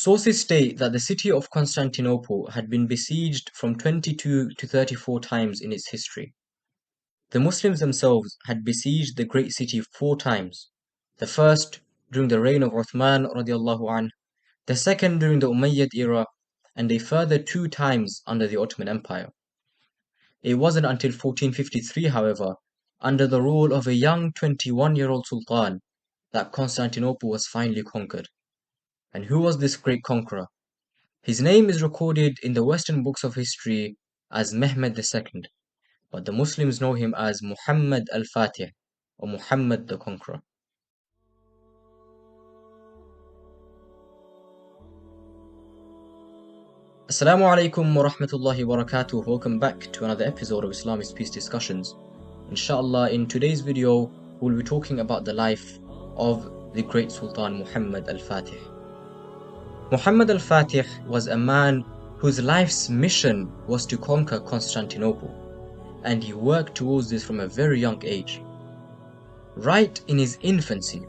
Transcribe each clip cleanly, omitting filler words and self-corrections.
Sources state that the city of Constantinople had been besieged from 22 to 34 times in its history. The Muslims themselves had besieged the great city 4 times. The first during the reign of Uthman radiallahu anh, the second during the Umayyad era, and a further 2 times under the Ottoman Empire. It wasn't until 1453, however, under the rule of a young 21-year-old sultan, that Constantinople was finally conquered. And who was this great conqueror? His name is recorded in the Western books of history as Mehmed II, but the Muslims know him as Muhammad al-Fatih, or Muhammad the Conqueror. Assalamu alaikum wa rahmatullahi wa barakatuh. Welcome back to another episode of IIP Peace Discussions. Inshallah, in today's video, we'll be talking about the life of the great Sultan Muhammad al-Fatih. Muhammad al-Fatih was a man whose life's mission was to conquer Constantinople, and he worked towards this from a very young age. Right in his infancy,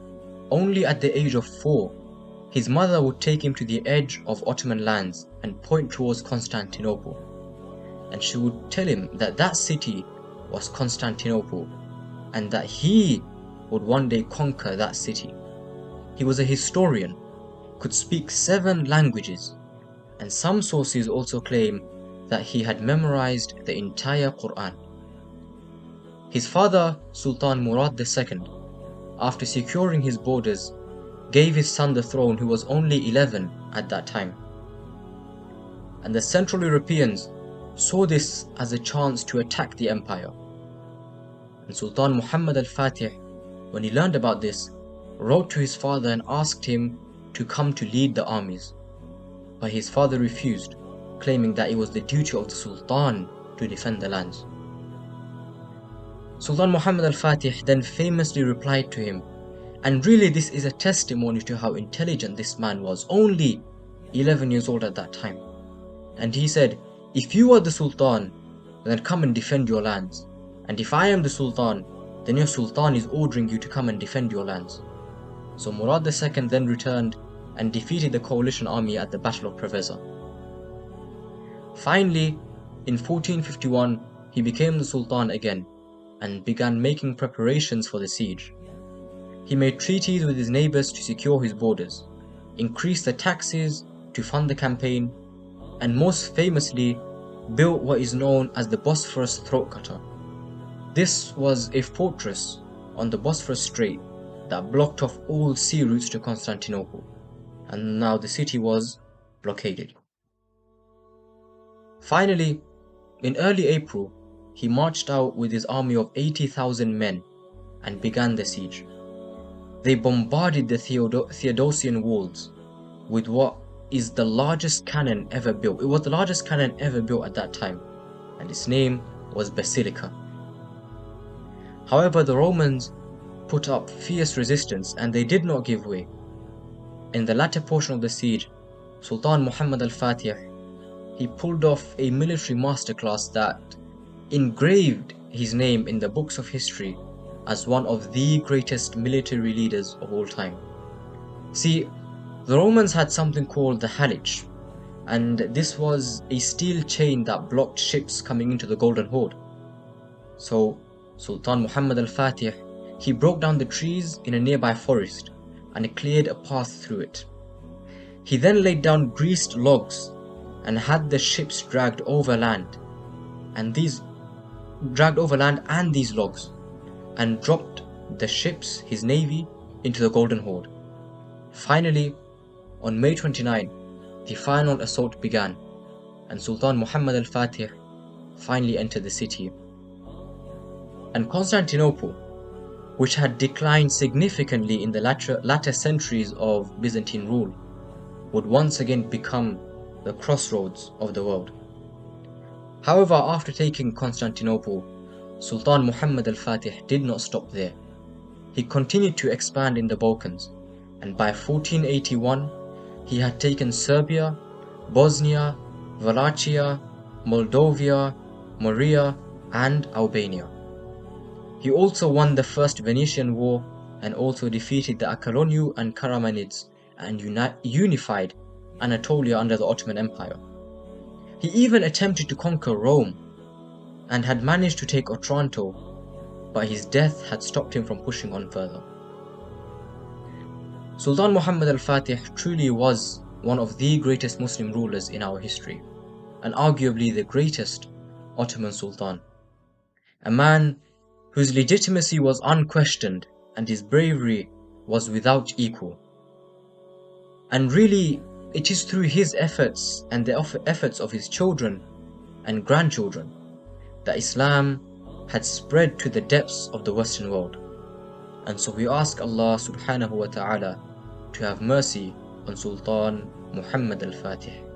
only at the age of 4, his mother would take him to the edge of Ottoman lands and point towards Constantinople, and she would tell him that that city was Constantinople and that he would one day conquer that city. He was a historian, could speak 7 languages, and some sources also claim that he had memorized the entire Quran. His father, Sultan Murad II, after securing his borders, gave his son the throne, who was only 11 at that time. And the Central Europeans saw this as a chance to attack the empire. And Sultan Muhammad al-Fatih, when he learned about this, wrote to his father and asked him to come to lead the armies. But his father refused, claiming that it was the duty of the Sultan to defend the lands. Sultan Muhammad al-Fatih then famously replied to him, and really this is a testimony to how intelligent this man was, only 11 years old at that time. And he said, if you are the Sultan, then come and defend your lands. And if I am the Sultan, then your Sultan is ordering you to come and defend your lands. So Murad II then returned and defeated the coalition army at the Battle of Preveza. Finally, in 1451, he became the Sultan again and began making preparations for the siege. He made treaties with his neighbors to secure his borders, increased the taxes to fund the campaign, and most famously built what is known as the Bosphorus throat cutter. This was a fortress on the Bosphorus Strait that blocked off all sea routes to Constantinople, and now the city was blockaded. Finally, in early April, he marched out with his army of 80,000 men and began the siege. They bombarded the Theodosian walls with what is the largest cannon ever built. It was the largest cannon ever built at that time, and its name was Basilica. However, the Romans put up fierce resistance and they did not give way. In the latter portion of the siege, Sultan Muhammad al-Fatih, he pulled off a military masterclass that engraved his name in the books of history as one of the greatest military leaders of all time. See, the Romans had something called the Halich, and this was a steel chain that blocked ships coming into the Golden Horde. So Sultan Muhammad al-Fatih, he broke down the trees in a nearby forest and cleared a path through it. He then laid down greased logs and had the ships dragged overland and these logs, and dropped the ships, his navy, into the Golden Horde. Finally, on May 29, the final assault began, and Sultan Muhammad al-Fatih finally entered the city. And Constantinople, which had declined significantly in the latter centuries of Byzantine rule, would once again become the crossroads of the world. However, after taking Constantinople, Sultan Muhammad al-Fatih did not stop there. He continued to expand in the Balkans, and by 1481, he had taken Serbia, Bosnia, Wallachia, Moldavia, Morea, and Albania. He also won the First Venetian War and also defeated the Akaloniu and Karamanids and unified Anatolia under the Ottoman Empire. He even attempted to conquer Rome and had managed to take Otranto, but his death had stopped him from pushing on further. Sultan Muhammad al-Fatih truly was one of the greatest Muslim rulers in our history, and arguably the greatest Ottoman Sultan. A man whose legitimacy was unquestioned and his bravery was without equal. And really, it is through his efforts and the efforts of his children and grandchildren that Islam had spread to the depths of the Western world. And so we ask Allah subhanahu wa ta'ala to have mercy on Sultan Muhammad al-Fatih.